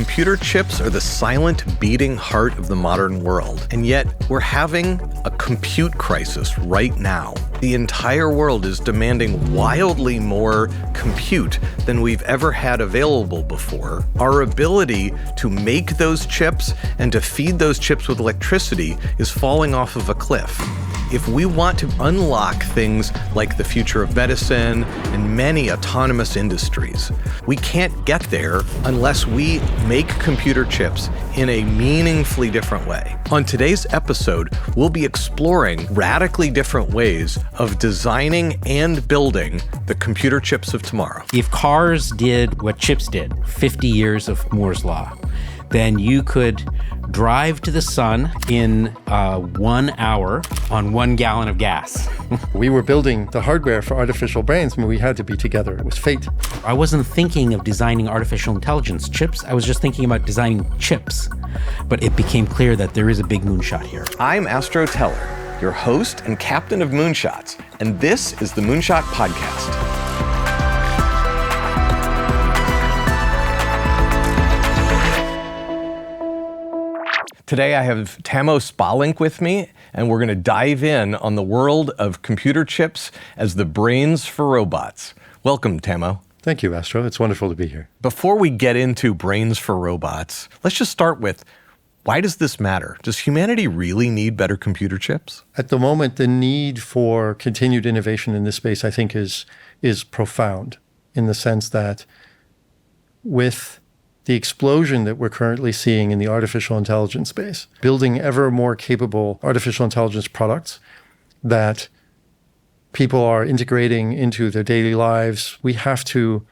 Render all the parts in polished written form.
Computer chips are the silent beating heart of the modern world, and yet we're having a compute crisis right now. The entire world is demanding wildly more compute than we've ever had available before. Our ability to make those chips and to feed those chips with electricity is falling off of a cliff. If we want to unlock things like the future of medicine and many autonomous industries, we can't get there unless we make computer chips in a meaningfully different way. On today's episode, we'll be exploring radically different ways of designing and building the computer chips of tomorrow. If cars did what chips did, 50 years of Moore's Law, then you could drive to the sun in 1 hour on 1 gallon of gas. We were building the hardware for artificial brains, and we had to be together. It was fate. I wasn't thinking of designing artificial intelligence chips. I was just thinking about designing chips. But it became clear that there is a big moonshot here. I'm Astro Teller, your host and captain of Moonshots, and this is the Moonshot Podcast. Today I have Tammo Spalink with me, and we're going to dive in on the world of computer chips as the brains for robots. Welcome, Tammo. Thank you, Astro. It's wonderful to be here. Before we get into brains for robots, let's just start with, why does this matter? Does humanity really need better computer chips? At the moment, the need for continued innovation in this space, I think, is profound in the sense that with the explosion that we're currently seeing in the artificial intelligence space, building ever more capable artificial intelligence products that people are integrating into their daily lives, we have to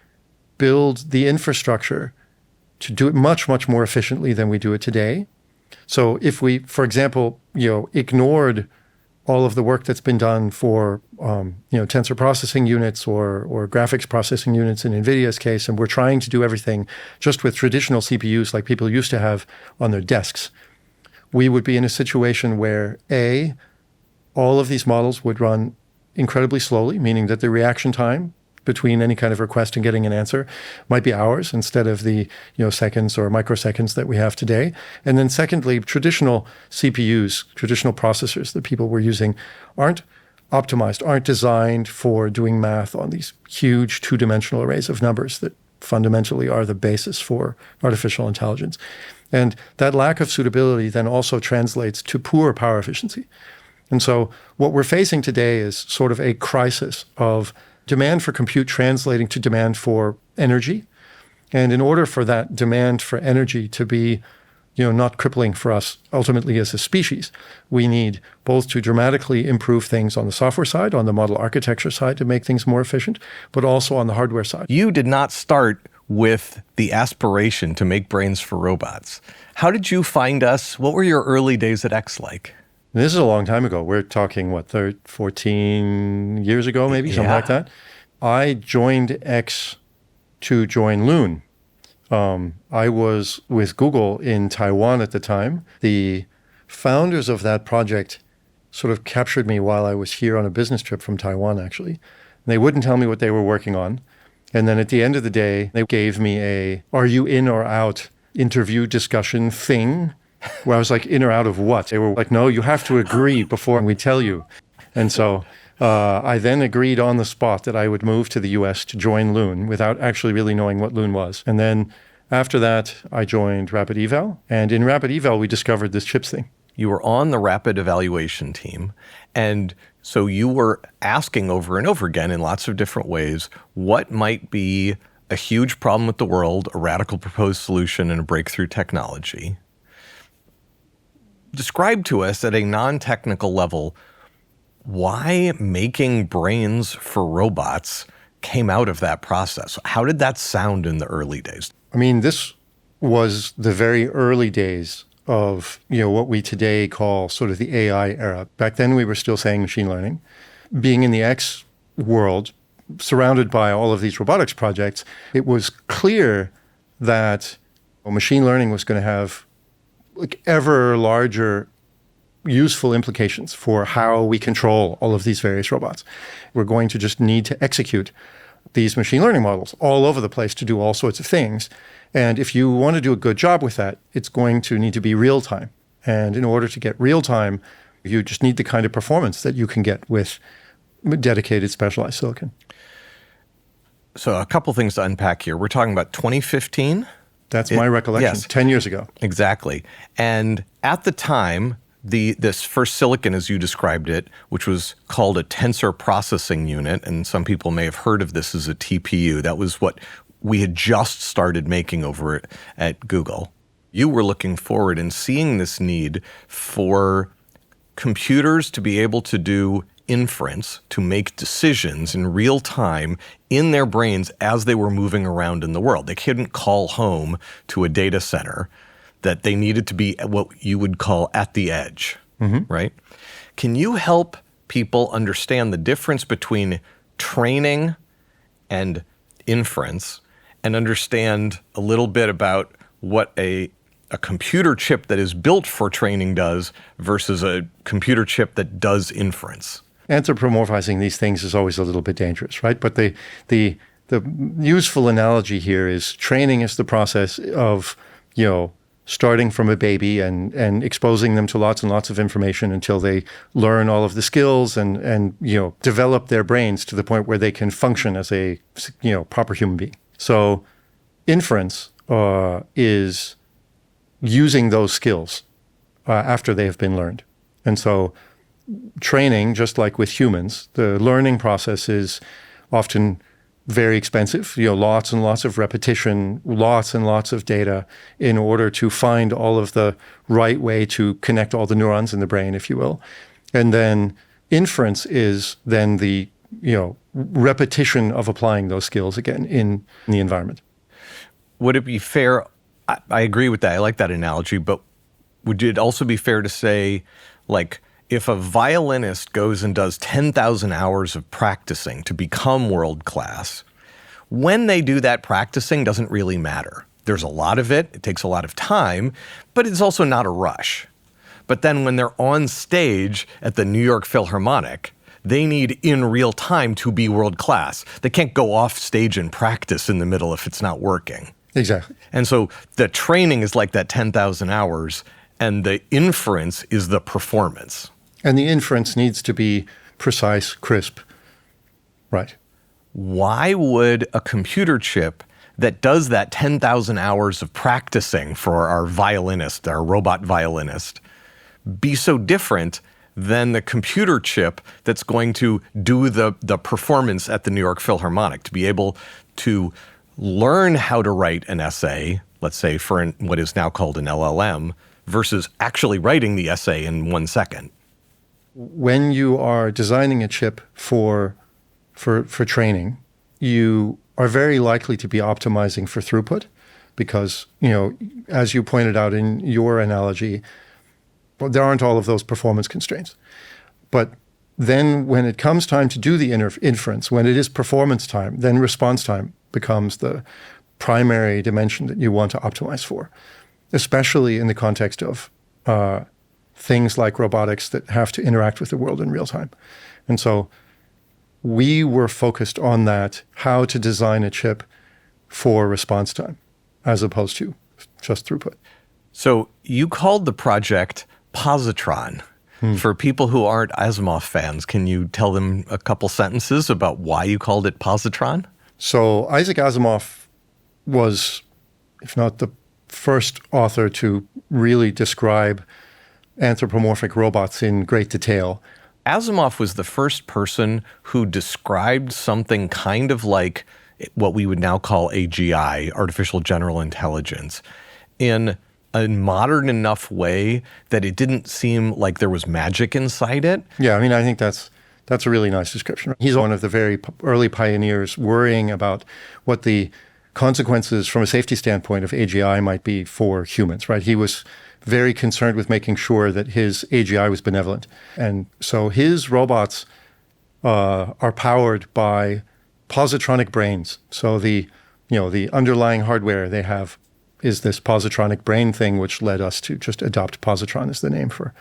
build the infrastructure to do it much, much more efficiently than we do it today. So if we, for example, ignored all of the work that's been done for tensor processing units or graphics processing units in NVIDIA's case, and we're trying to do everything just with traditional CPUs like people used to have on their desks, we would be in a situation where all of these models would run incredibly slowly, meaning that the reaction time between any kind of request and getting an answer might be hours instead of the seconds or microseconds that we have today. And then secondly, traditional CPUs, traditional processors that people were using aren't optimized, aren't designed for doing math on these huge two-dimensional arrays of numbers that fundamentally are the basis for artificial intelligence. And that lack of suitability then also translates to poor power efficiency. And so what we're facing today is sort of a crisis of demand for compute translating to demand for energy. And in order for that demand for energy to be, not crippling for us ultimately as a species, we need both to dramatically improve things on the software side, on the model architecture side to make things more efficient, but also on the hardware side. You did not start with the aspiration to make brains for robots. How did you find us? What were your early days at X like? This is a long time ago. We're talking, 14 years ago, maybe, something like that. I joined X to join Loon. I was with Google in Taiwan at the time. The founders of that project sort of captured me while I was here on a business trip from Taiwan, actually. And they wouldn't tell me what they were working on. And then at the end of the day, they gave me a, are you in or out interview discussion thing? Where I was like, in or out of what? They were like, no, you have to agree before we tell you. And so I then agreed on the spot that I would move to the US to join Loon without actually really knowing what Loon was. And then after that, I joined Rapid Eval. And in Rapid Eval, we discovered this chips thing. You were on the rapid evaluation team. And so you were asking over and over again in lots of different ways, what might be a huge problem with the world, a radical proposed solution, and a breakthrough technology? Describe to us at a non-technical level why making brains for robots came out of that process. How did that sound in the early days? I mean, this was the very early days of what we today call sort of the AI era. Back then, we were still saying machine learning. Being in the X world, surrounded by all of these robotics projects, it was clear that machine learning was going to have ever larger useful implications for how we control all of these various robots. We're going to just need to execute these machine learning models all over the place to do all sorts of things. And if you want to do a good job with that, it's going to need to be real time. And in order to get real time, you just need the kind of performance that you can get with dedicated specialized silicon. So a couple things to unpack here. We're talking about 2015. That's my recollection, yes. 10 years ago. Exactly. And at the time, this first silicon, as you described it, which was called a tensor processing unit, and some people may have heard of this as a TPU. That was what we had just started making over at Google. You were looking forward and seeing this need for computers to be able to do inference, to make decisions in real time in their brains as they were moving around in the world. They couldn't call home to a data center, that they needed to be what you would call at the edge, right? Can you help people understand the difference between training and inference, and understand a little bit about what a computer chip that is built for training does versus a computer chip that does inference? Anthropomorphizing these things is always a little bit dangerous, right? But the useful analogy here is training is the process of, starting from a baby and exposing them to lots and lots of information until they learn all of the skills and develop their brains to the point where they can function as a, proper human being. So inference is using those skills after they have been learned. And so training, just like with humans, the learning process is often very expensive, lots and lots of repetition, lots and lots of data in order to find all of the right way to connect all the neurons in the brain, if you will. And then inference is then the, repetition of applying those skills again in the environment. Would it be fair? I agree with that. I like that analogy, but would it also be fair to say, like, if a violinist goes and does 10,000 hours of practicing to become world class, when they do that practicing doesn't really matter. There's a lot of it. It takes a lot of time, but it's also not a rush. But then when they're on stage at the New York Philharmonic, they need in real time to be world class. They can't go off stage and practice in the middle if it's not working. Exactly. And so the training is like that 10,000 hours, and the inference is the performance. And the inference needs to be precise, crisp. Right. Why would a computer chip that does that 10,000 hours of practicing for our violinist, our robot violinist, be so different than the computer chip that's going to do the performance at the New York Philharmonic, to be able to learn how to write an essay, let's say for what is now called an LLM, versus actually writing the essay in 1 second? When you are designing a chip for training, you are very likely to be optimizing for throughput because, as you pointed out in your analogy, there aren't all of those performance constraints. But then when it comes time to do the inference, when it is performance time, then response time becomes the primary dimension that you want to optimize for, especially in the context of things like robotics that have to interact with the world in real time. And so we were focused on that, how to design a chip for response time as opposed to just throughput. So you called the project Positron. For people who aren't Asimov fans, can you tell them a couple sentences about why you called it Positron? So Isaac Asimov was, if not the first author to really describe anthropomorphic robots in great detail. Asimov was the first person who described something kind of like what we would now call AGI, artificial general intelligence, in a modern enough way that it didn't seem like there was magic inside it. Yeah, I think that's a really nice description. He's one of the very early pioneers worrying about what the consequences from a safety standpoint of AGI might be for humans, right? He was very concerned with making sure that his AGI was benevolent. And so his robots are powered by positronic brains. So the underlying hardware they have is this positronic brain thing, which led us to just adopt positron as the name for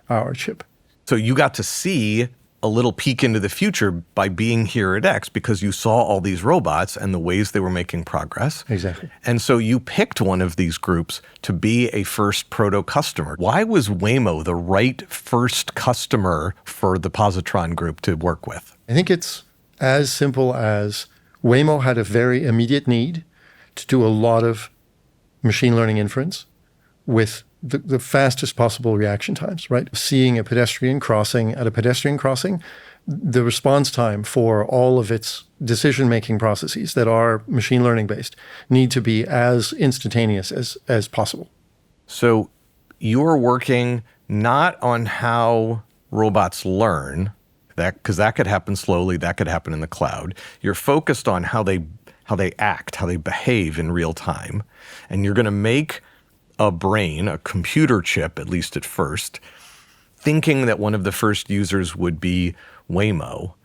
our chip. So you got to see a little peek into the future by being here at X because you saw all these robots and the ways they were making progress. Exactly. And so you picked one of these groups to be a first proto customer. Why was Waymo the right first customer for the Positron group to work with? I think it's as simple as Waymo had a very immediate need to do a lot of machine learning inference with the fastest possible reaction times, right? Seeing a pedestrian crossing at a pedestrian crossing, the response time for all of its decision-making processes that are machine learning based need to be as instantaneous as possible. So you're working not on how robots learn, because that could happen slowly, that could happen in the cloud. You're focused on how they act, how they behave in real time. And you're going to make a brain, a computer chip, at least at first, thinking that one of the first users would be Waymo.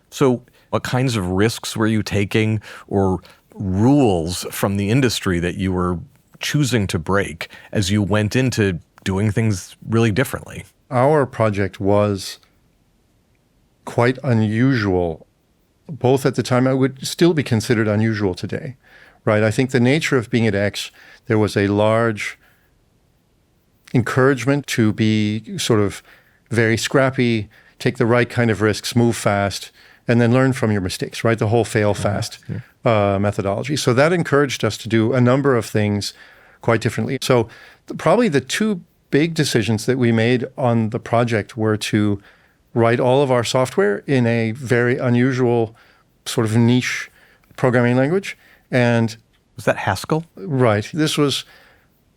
So what kinds of risks were you taking or rules from the industry that you were choosing to break as you went into doing things really differently? Our project was quite unusual, both at the time. I would still be considered unusual today, right? I think the nature of being at X, there was a large encouragement to be sort of very scrappy, take the right kind of risks, move fast, and then learn from your mistakes, right? The whole fail fast methodology. So that encouraged us to do a number of things quite differently. So probably the two big decisions that we made on the project were to write all of our software in a very unusual sort of niche programming language. And was that Haskell? Right. This was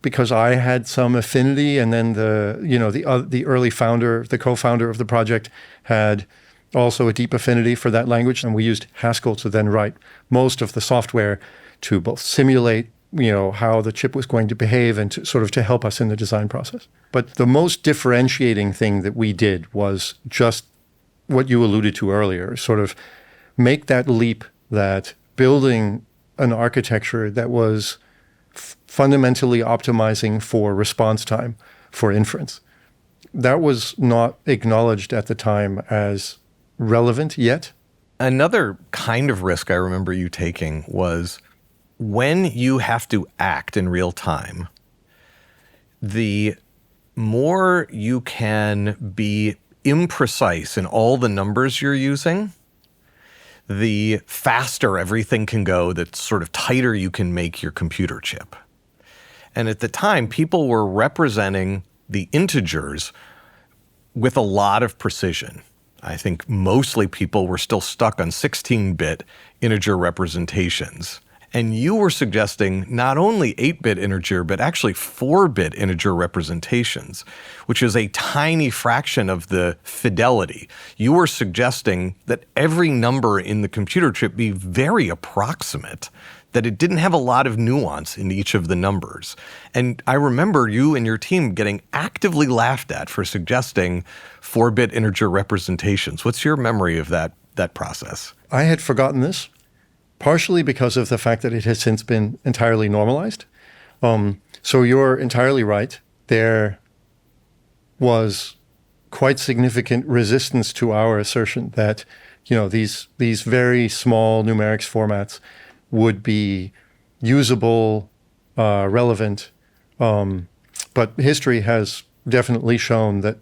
because I had some affinity, and then the early founder, the co-founder of the project, had also a deep affinity for that language, and we used Haskell to then write most of the software to both simulate, how the chip was going to behave and to sort of to help us in the design process. But the most differentiating thing that we did was just what you alluded to earlier, sort of make that leap that building an architecture that was fundamentally optimizing for response time for inference. That was not acknowledged at the time as relevant yet. Another kind of risk I remember you taking was when you have to act in real time, the more you can be imprecise in all the numbers you're using, the faster everything can go, the sort of tighter you can make your computer chip. And at the time, people were representing the integers with a lot of precision. I think mostly people were still stuck on 16-bit integer representations. And you were suggesting not only 8-bit integer, but actually 4-bit integer representations, which is a tiny fraction of the fidelity. You were suggesting that every number in the computer chip be very approximate, that it didn't have a lot of nuance in each of the numbers. And I remember you and your team getting actively laughed at for suggesting 4-bit integer representations. What's your memory of that process? I had forgotten this, partially because of the fact that it has since been entirely normalized. So you're entirely right. There was quite significant resistance to our assertion that, these very small numerics formats would be usable, relevant. But history has definitely shown that,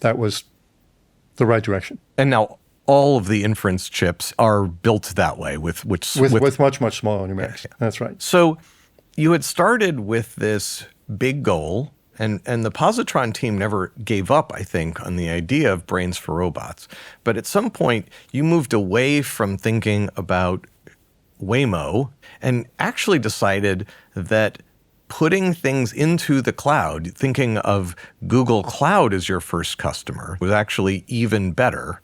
that was the right direction. And now all of the inference chips are built that way with much, much smaller numerics. Yeah. That's right. So you had started with this big goal, and the Positron team never gave up, I think, on the idea of brains for robots. But at some point, you moved away from thinking about Waymo and actually decided that putting things into the cloud, thinking of Google Cloud as your first customer, was actually even better.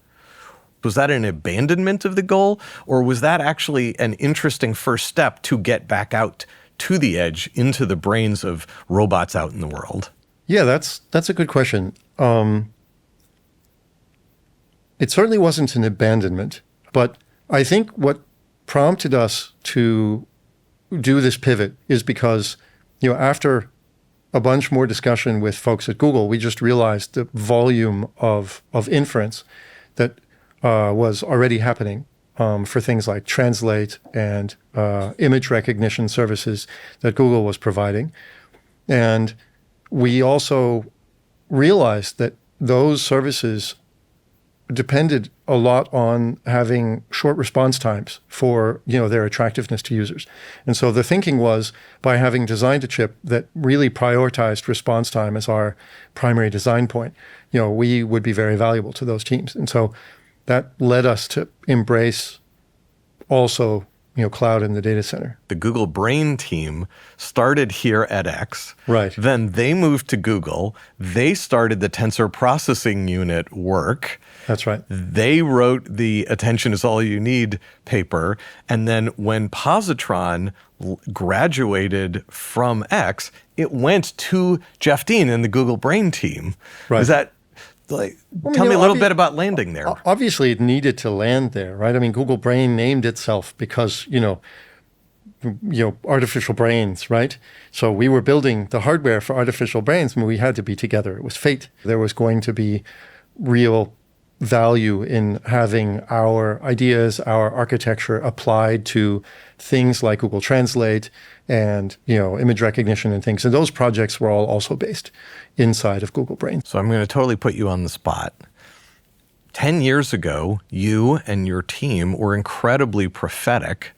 Was that an abandonment of the goal, or was that actually an interesting first step to get back out to the edge into the brains of robots out in the world? Yeah, that's a good question. It certainly wasn't an abandonment, but I think what prompted us to do this pivot is because, after a bunch more discussion with folks at Google, we just realized the volume of inference that was already happening for things like translate and image recognition services that Google was providing. And we also realized that those services depended a lot on having short response times for, their attractiveness to users. And so the thinking was, by having designed a chip that really prioritized response time as our primary design point, we would be very valuable to those teams. And so that led us to embrace also, cloud in the data center. The Google Brain team started here at X. Right. Then they moved to Google. They started the tensor processing unit work. That's right. They wrote the Attention is All You Need paper. And then when Positron graduated from X, it went to Jeff Dean and the Google Brain team. Right. Is that tell me a little bit about landing there. Obviously, it needed to land there, right? I mean, Google Brain named itself because, artificial brains, right? So we were building the hardware for artificial brains, and we had to be together. It was fate. There was going to be real value in having our ideas, our architecture applied to things like Google Translate and, image recognition and things. And those projects were all also based inside of Google Brain. So I'm going to totally put you on the spot. 10 years ago, you and your team were incredibly prophetic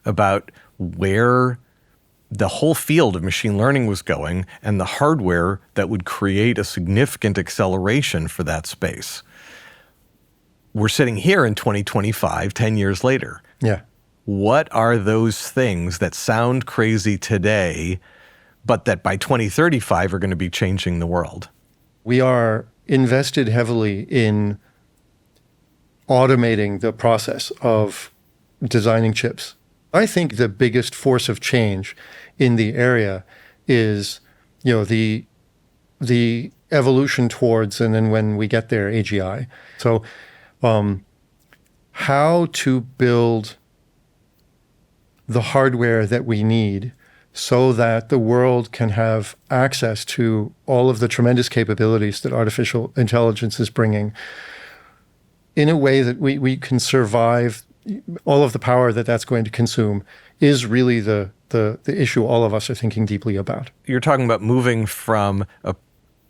about where the whole field of machine learning was going and the hardware that would create a significant acceleration for that space. We're sitting here in 2025, 10 years later. Yeah. What are those things that sound crazy today, but that by 2035 are going to be changing the world? We are invested heavily in automating the process of designing chips. I think the biggest force of change in the area is, the evolution towards, and then when we get there, AGI. So how to build the hardware that we need so that the world can have access to all of the tremendous capabilities that artificial intelligence is bringing in a way that we can survive all of the power that that's going to consume is really the issue all of us are thinking deeply about. You're talking about moving from a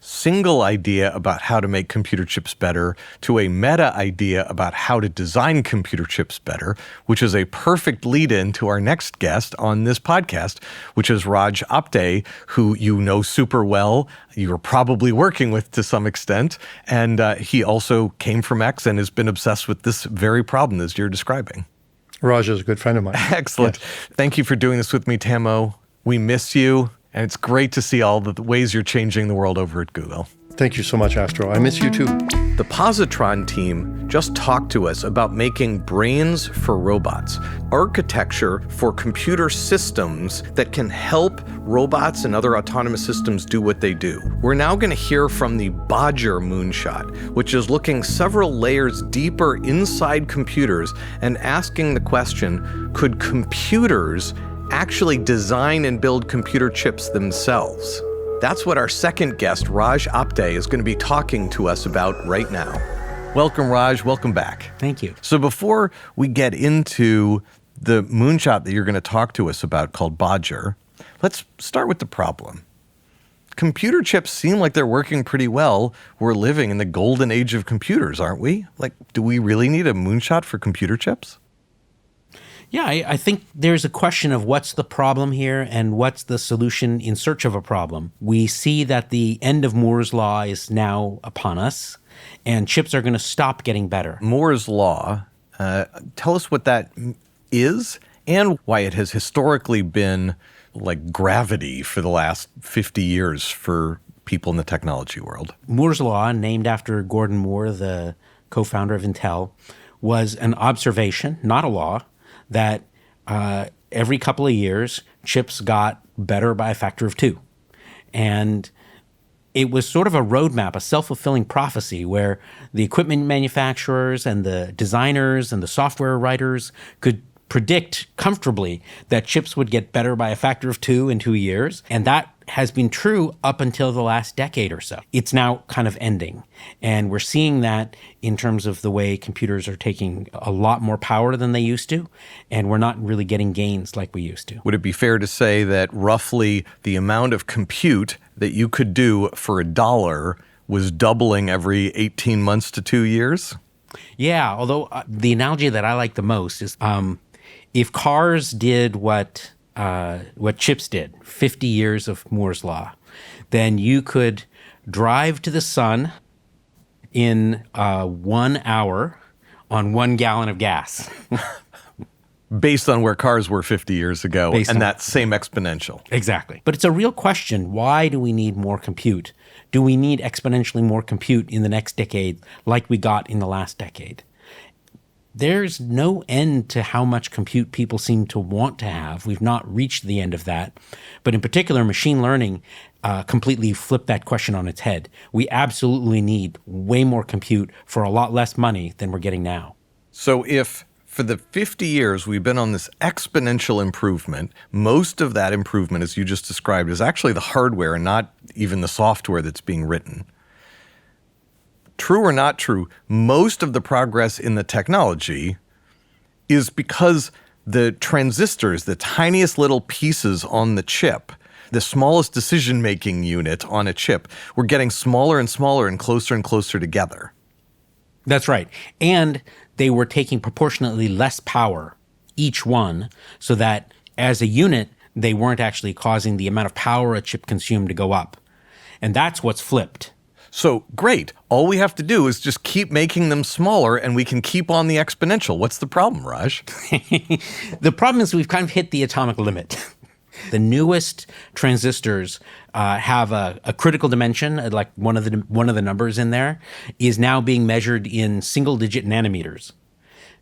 single idea about how to make computer chips better to a meta idea about how to design computer chips better, which is a perfect lead-in to our next guest on this podcast, which is Raj Apte, who you know super well. You're probably working with to some extent. And he also came from X and has been obsessed with this very problem as you're describing. Raj is a good friend of mine. Excellent. Yes. Thank you for doing this with me, Tammo. We miss you. And it's great to see all the ways you're changing the world over at Google. Thank you so much, Astro. I miss you too. The Positron team just talked to us about making brains for robots, architecture for computer systems that can help robots and other autonomous systems do what they do. We're now going to hear from the Bodger moonshot, which is looking several layers deeper inside computers and asking the question, could computers actually design and build computer chips themselves? That's what our second guest, Raj Apte, is going to be talking to us about right now. Welcome, Raj. Welcome back. Thank you. So before we get into the moonshot that you're going to talk to us about called Bodger, let's start with the problem. Computer chips seem like they're working pretty well. We're living in the golden age of computers, aren't we? Like, do we really need a moonshot for computer chips? Yeah, I think there's a question of what's the problem here and what's the solution in search of a problem. We see that the end of Moore's Law is now upon us, and chips are going to stop getting better. Moore's Law, tell us what that is and why it has historically been like gravity for the last 50 years for people in the technology world. Moore's Law, named after Gordon Moore, the co-founder of Intel, was an observation, not a law, that every couple of years, chips got better by a factor of 2. And it was sort of a roadmap, a self-fulfilling prophecy where the equipment manufacturers and the designers and the software writers could predict comfortably that chips would get better by a factor of 2 in 2 years. And that has been true up until the last decade or so. It's now kind of ending. And we're seeing that in terms of the way computers are taking a lot more power than they used to. And we're not really getting gains like we used to. Would it be fair to say that roughly the amount of compute that you could do for $1 was doubling every 18 months to 2 years? Yeah, although the analogy that I like the most is if cars did what chips did, 50 years of Moore's Law, then you could drive to the sun in 1 hour on 1 gallon of gas. Based on where cars were 50 years ago, and that same exponential. Exactly. But it's a real question. Why do we need more compute? Do we need exponentially more compute in the next decade like we got in the last decade? There's no end to how much compute people seem to want to have. We've not reached the end of that. But in particular, machine learning completely flipped that question on its head. We absolutely need way more compute for a lot less money than we're getting now. So if for the 50 years we've been on this exponential improvement, most of that improvement, as you just described, is actually the hardware and not even the software that's being written. True or not true, most of the progress in the technology is because the transistors, the tiniest little pieces on the chip, the smallest decision-making unit on a chip, were getting smaller and smaller and closer together. That's right. And they were taking proportionately less power, each one, so that as a unit, they weren't actually causing the amount of power a chip consumed to go up. And that's what's flipped. So great. All we have to do is just keep making them smaller and we can keep on the exponential. What's the problem, Raj? The problem is we've kind of hit the atomic limit. The newest transistors have a critical dimension, like one of the numbers in there, is now being measured in single-digit nanometers.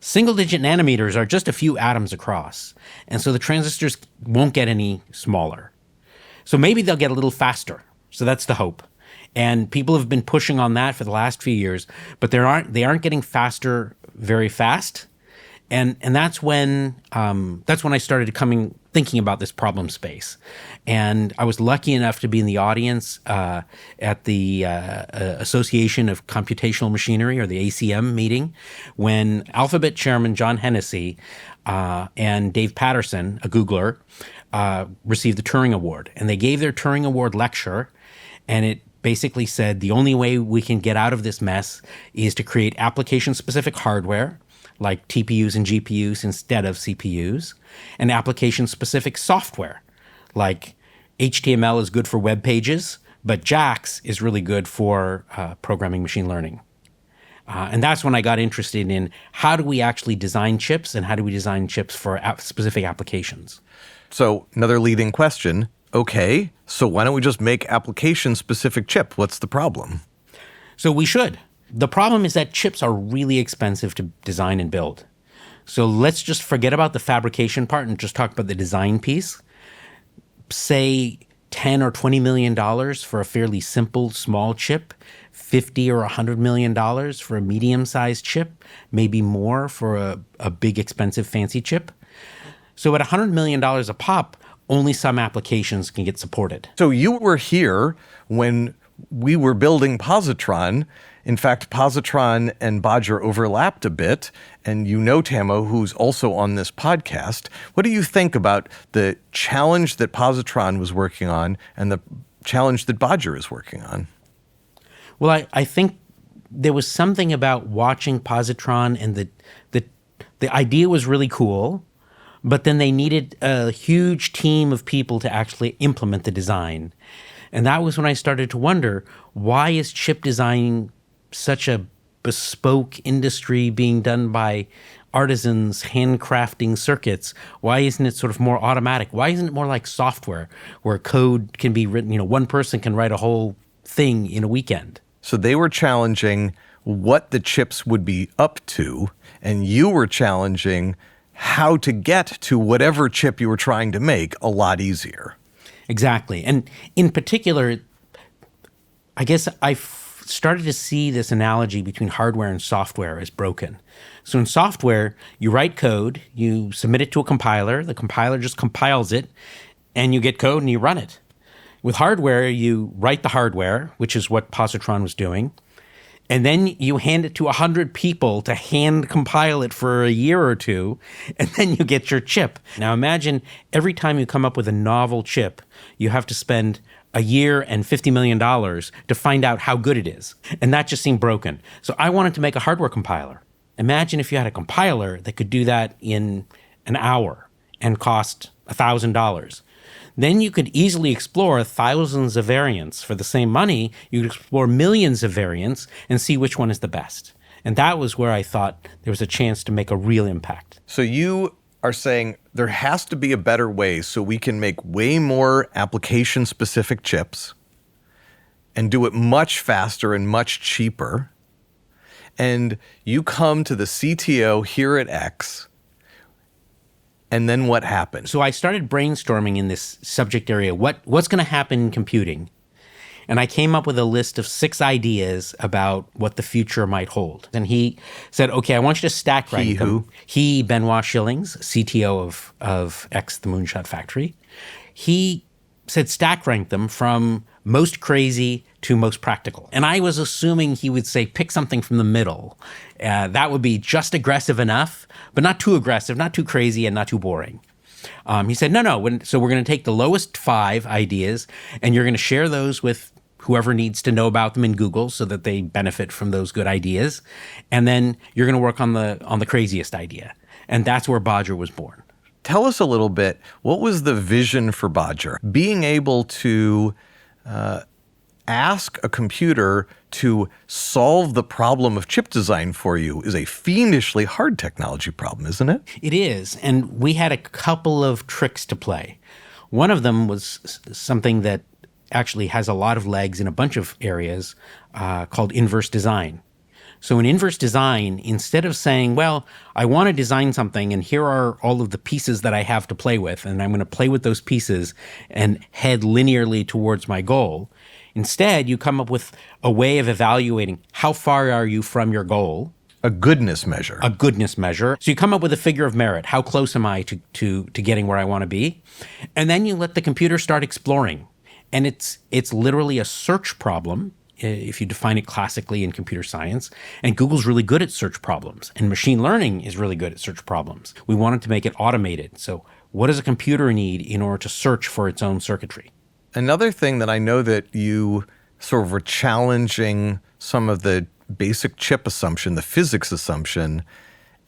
Single-digit nanometers are just a few atoms across, and so the transistors won't get any smaller. So maybe they'll get a little faster. So that's the hope. And people have been pushing on that for the last few years, but they aren't getting faster very fast. And that's when I started thinking about this problem space. And I was lucky enough to be in the audience at the Association of Computational Machinery, or the ACM meeting, when Alphabet chairman John Hennessy and Dave Patterson, a Googler, received the Turing Award. And they gave their Turing Award lecture, and it basically said the only way we can get out of this mess is to create application-specific hardware, like TPUs and GPUs instead of CPUs, and application-specific software, like HTML is good for web pages, but JAX is really good for programming machine learning. And that's when I got interested in how do we actually design chips, and how do we design chips for specific applications. So another leading question. Okay, so why don't we just make application-specific chip? What's the problem? So we should. The problem is that chips are really expensive to design and build. So let's just forget about the fabrication part and just talk about the design piece. Say $10 or $20 million for a fairly simple, small chip, $50 or $100 million for a medium-sized chip, maybe more for a big, expensive, fancy chip. So at $100 million a pop, only some applications can get supported. So you were here when we were building Positron. In fact, Positron and Bodger overlapped a bit. And you know Tammo, who's also on this podcast. What do you think about the challenge that Positron was working on and the challenge that Bodger is working on? Well, I think there was something about watching Positron, and the idea was really cool. But then they needed a huge team of people to actually implement the design. And that was when I started to wonder, why is chip design such a bespoke industry being done by artisans handcrafting circuits? Why isn't it sort of more automatic? Why isn't it more like software where code can be written, one person can write a whole thing in a weekend? So they were challenging what the chips would be up to, and you were challenging how to get to whatever chip you were trying to make a lot easier. Exactly. And in particular, I guess started to see this analogy between hardware and software as broken. So in software, you write code, you submit it to a compiler, the compiler just compiles it, and you get code and you run it. With hardware, you write the hardware, which is what Positron was doing, and then you hand it to 100 people to hand compile it for a year or two, and then you get your chip. Now imagine every time you come up with a novel chip, you have to spend a year and $50 million to find out how good it is. And that just seemed broken. So I wanted to make a hardware compiler. Imagine if you had a compiler that could do that in an hour and cost $1,000. Then you could easily explore thousands of variants. For the same money, you could explore millions of variants and see which one is the best. And that was where I thought there was a chance to make a real impact. So you are saying there has to be a better way so we can make way more application-specific chips and do it much faster and much cheaper. And you come to the CTO here at X, and then what happened? So I started brainstorming in this subject area, what's going to happen in computing? And I came up with a list of 6 ideas about what the future might hold. And he said, okay, I want you to stack rank them. Who? He, Benoit Schillings, CTO of X, the Moonshot Factory. He said stack rank them from most crazy to most practical. And I was assuming he would say pick something from the middle. That would be just aggressive enough, but not too aggressive, not too crazy, and not too boring. He said, no. So we're going to take the lowest 5 ideas, and you're going to share those with whoever needs to know about them in Google so that they benefit from those good ideas. And then you're going to work on the craziest idea. And that's where Bodger was born. Tell us a little bit, what was the vision for Bodger? Being able to ask a computer to solve the problem of chip design for you is a fiendishly hard technology problem, isn't it? It is. And we had a couple of tricks to play. One of them was something that actually has a lot of legs in a bunch of areas called inverse design. So in inverse design, instead of saying, well, I want to design something and here are all of the pieces that I have to play with, and I'm going to play with those pieces and head linearly towards my goal, instead you come up with a way of evaluating how far are you from your goal. A goodness measure. A goodness measure. So you come up with a figure of merit. How close am I to getting where I want to be? And then you let the computer start exploring. And it's literally a search problem, if you define it classically in computer science. And Google's really good at search problems. And machine learning is really good at search problems. We wanted to make it automated. So what does a computer need in order to search for its own circuitry? Another thing that I know that you sort of were challenging some of the basic chip assumption, the physics assumption,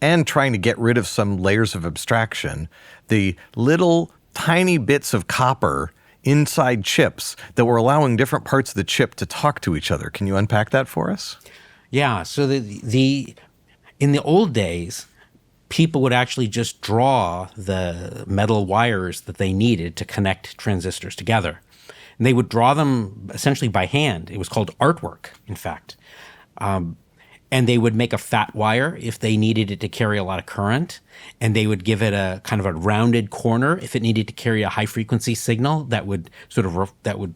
and trying to get rid of some layers of abstraction, the little tiny bits of copper inside chips that were allowing different parts of the chip to talk to each other. Can you unpack that for us? Yeah. So in the old days, people would actually just draw the metal wires that they needed to connect transistors together. And they would draw them essentially by hand. It was called artwork, in fact. And they would make a fat wire if they needed it to carry a lot of current. And they would give it a kind of a rounded corner if it needed to carry a high frequency signal that would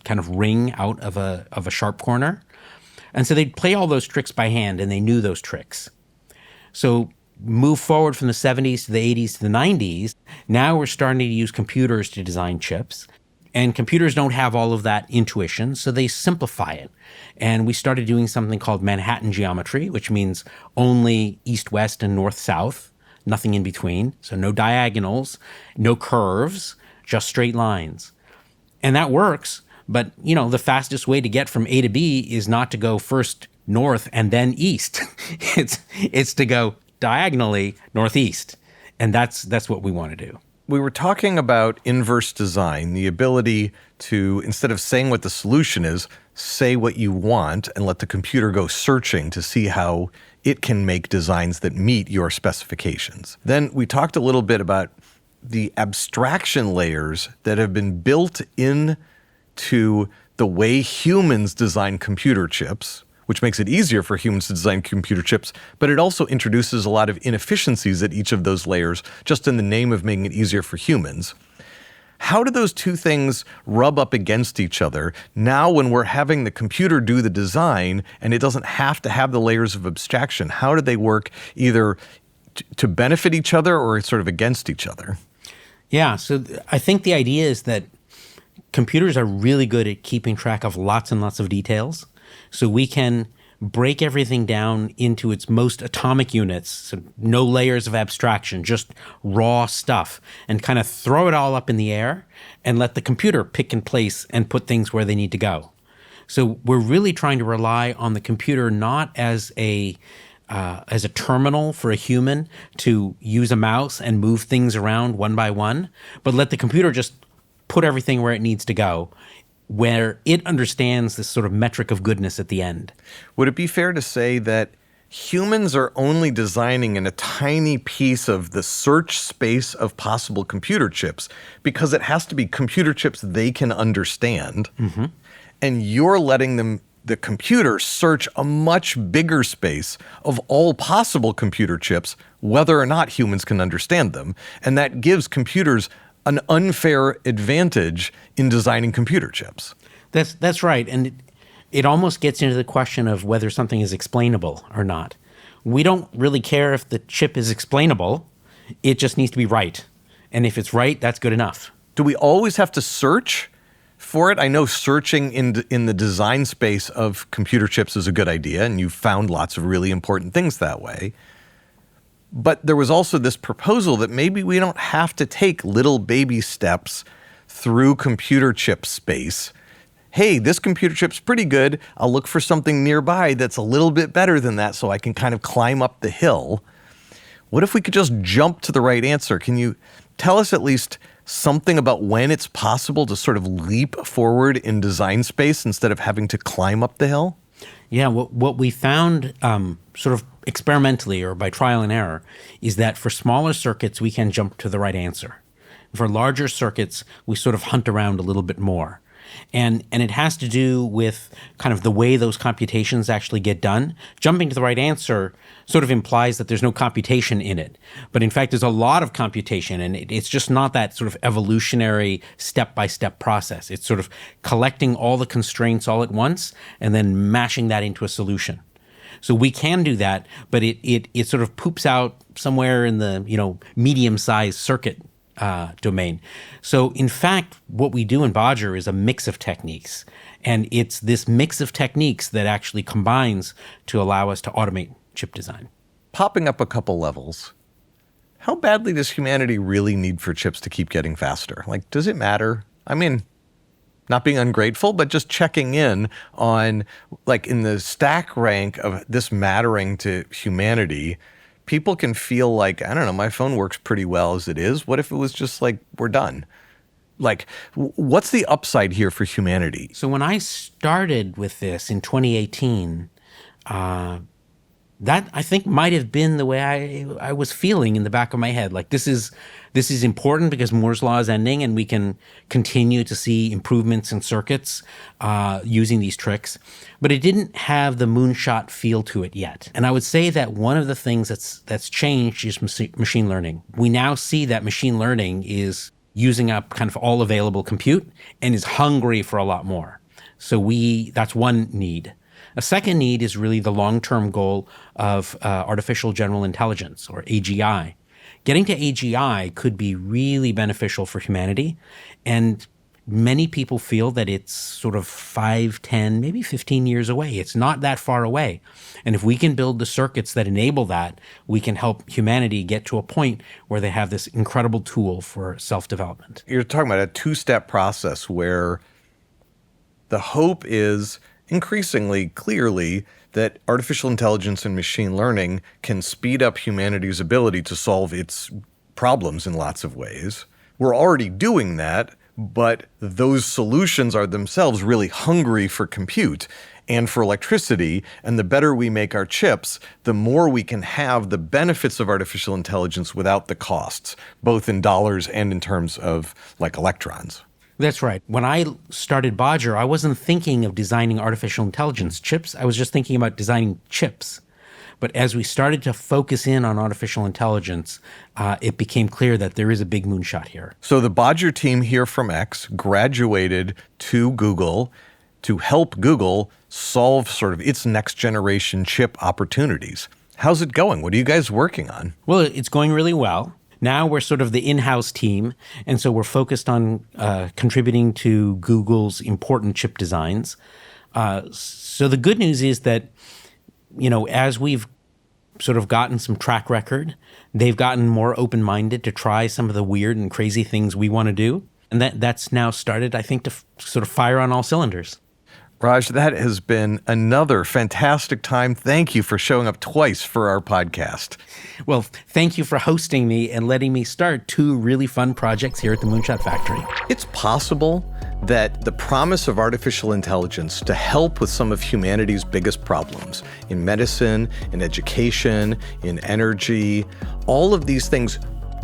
kind of ring out of a sharp corner. And so they'd play all those tricks by hand, and they knew those tricks. So move forward from the 70s to the 80s to the 90s. Now we're starting to use computers to design chips. And computers don't have all of that intuition, so they simplify it. And we started doing something called Manhattan geometry, which means only east-west and north-south, nothing in between. So no diagonals, no curves, just straight lines. And that works, but the fastest way to get from A to B is not to go first north and then east. It's to go diagonally northeast. And that's what we want to do. We were talking about inverse design, the ability to, instead of saying what the solution is, say what you want and let the computer go searching to see how it can make designs that meet your specifications. Then we talked a little bit about the abstraction layers that have been built into the way humans design computer chips, which makes it easier for humans to design computer chips, but it also introduces a lot of inefficiencies at each of those layers, just in the name of making it easier for humans. How do those two things rub up against each other now when we're having the computer do the design and it doesn't have to have the layers of abstraction? How do they work either to benefit each other or sort of against each other? Yeah, so I think the idea is that computers are really good at keeping track of lots and lots of details. So we can break everything down into its most atomic units, so no layers of abstraction, just raw stuff, and kind of throw it all up in the air and let the computer pick and place and put things where they need to go. So we're really trying to rely on the computer not as a terminal for a human to use a mouse and move things around one by one, but let the computer just put everything where it needs to go, where it understands this sort of metric of goodness at the end. Would it be fair to say that humans are only designing in a tiny piece of the search space of possible computer chips because it has to be computer chips they can understand, and you're letting the computer search a much bigger space of all possible computer chips, whether or not humans can understand them, and that gives computers an unfair advantage in designing computer chips. That's right. And it almost gets into the question of whether something is explainable or not. We don't really care if the chip is explainable. It just needs to be right. And if it's right, that's good enough. Do we always have to search for it? I know searching in the design space of computer chips is a good idea, and you've found lots of really important things that way. But there was also this proposal that maybe we don't have to take little baby steps through computer chip space. Hey, this computer chip's pretty good. I'll look for something nearby that's a little bit better than that so I can kind of climb up the hill. What if we could just jump to the right answer? Can you tell us at least something about when it's possible to sort of leap forward in design space instead of having to climb up the hill? Yeah, what we found sort of experimentally or by trial and error is that for smaller circuits, we can jump to the right answer. For larger circuits, we sort of hunt around a little bit more. And it has to do with kind of the way those computations actually get done. Jumping to the right answer sort of implies that there's no computation in it. But in fact, there's a lot of computation, and it's just not that sort of evolutionary step-by-step process. It's sort of collecting all the constraints all at once and then mashing that into a solution. So we can do that, but it sort of poops out somewhere in the medium-sized circuit domain. So in fact, what we do in Bodger is a mix of techniques. And it's this mix of techniques that actually combines to allow us to automate chip design. Popping up a couple levels, how badly does humanity really need for chips to keep getting faster? Like, does it matter? I mean, not being ungrateful, but just checking in on, like, in the stack rank of this mattering to humanity, people can feel like, I don't know, my phone works pretty well as it is. What if it was just like, we're done? Like, what's the upside here for humanity? So when I started with this in 2018, that I think might have been the way I was feeling in the back of my head. Like, this is important because Moore's law is ending and we can continue to see improvements in circuits using these tricks. But it didn't have the moonshot feel to it yet. And I would say that one of the things that's changed is machine learning. We now see that machine learning is using up kind of all available compute and is hungry for a lot more. So that's one need. A second need is really the long-term goal of artificial general intelligence, or AGI. Getting to AGI could be really beneficial for humanity, and many people feel that it's sort of 5, 10, maybe 15 years away. It's not that far away. And if we can build the circuits that enable that, we can help humanity get to a point where they have this incredible tool for self-development. You're talking about a two-step process where the hope is increasingly clearly that artificial intelligence and machine learning can speed up humanity's ability to solve its problems in lots of ways. We're already doing that, but those solutions are themselves really hungry for compute and for electricity, and the better we make our chips, the more we can have the benefits of artificial intelligence without the costs, both in dollars and in terms of, like, electrons. That's right. When I started Bodger, I wasn't thinking of designing artificial intelligence chips. I was just thinking about designing chips. But as we started to focus in on artificial intelligence, it became clear that there is a big moonshot here. So the Bodger team here from X graduated to Google to help Google solve sort of its next generation chip opportunities. How's it going? What are you guys working on? Well, it's going really well. Now we're sort of the in-house team, and so we're focused on contributing to Google's important chip designs. So the good news is that, as we've sort of gotten some track record, they've gotten more open-minded to try some of the weird and crazy things we want to do. And that's now started, I think, to sort of fire on all cylinders. Raj, that has been another fantastic time. Thank you for showing up twice for our podcast. Well, thank you for hosting me and letting me start 2 really fun projects here at the Moonshot Factory. It's possible that the promise of artificial intelligence to help with some of humanity's biggest problems in medicine, in education, in energy, all of these things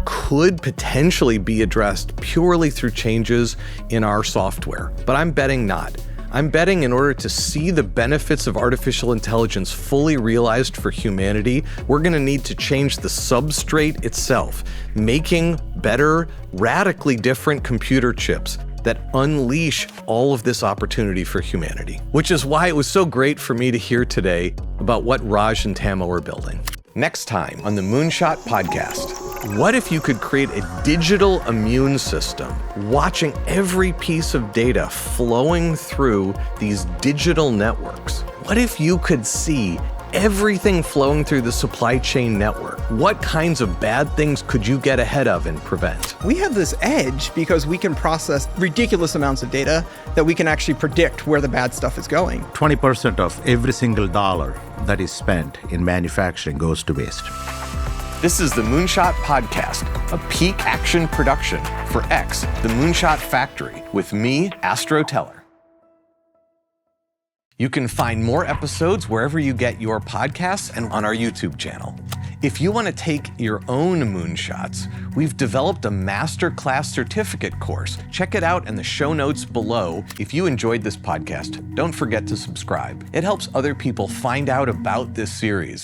could potentially be addressed purely through changes in our software. But I'm betting not. I'm betting in order to see the benefits of artificial intelligence fully realized for humanity, we're going to need to change the substrate itself, making better, radically different computer chips that unleash all of this opportunity for humanity. Which is why it was so great for me to hear today about what Raj and Tammo are building. Next time on the Moonshot Podcast, what if you could create a digital immune system, watching every piece of data flowing through these digital networks? What if you could see everything flowing through the supply chain network? What kinds of bad things could you get ahead of and prevent? We have this edge because we can process ridiculous amounts of data that we can actually predict where the bad stuff is going. 20% of every single dollar that is spent in manufacturing goes to waste. This is the Moonshot Podcast, a peak action production for X, the Moonshot Factory, with me, Astro Teller. You can find more episodes wherever you get your podcasts and on our YouTube channel. If you want to take your own moonshots, we've developed a masterclass certificate course. Check it out in the show notes below. If you enjoyed this podcast, don't forget to subscribe. It helps other people find out about this series.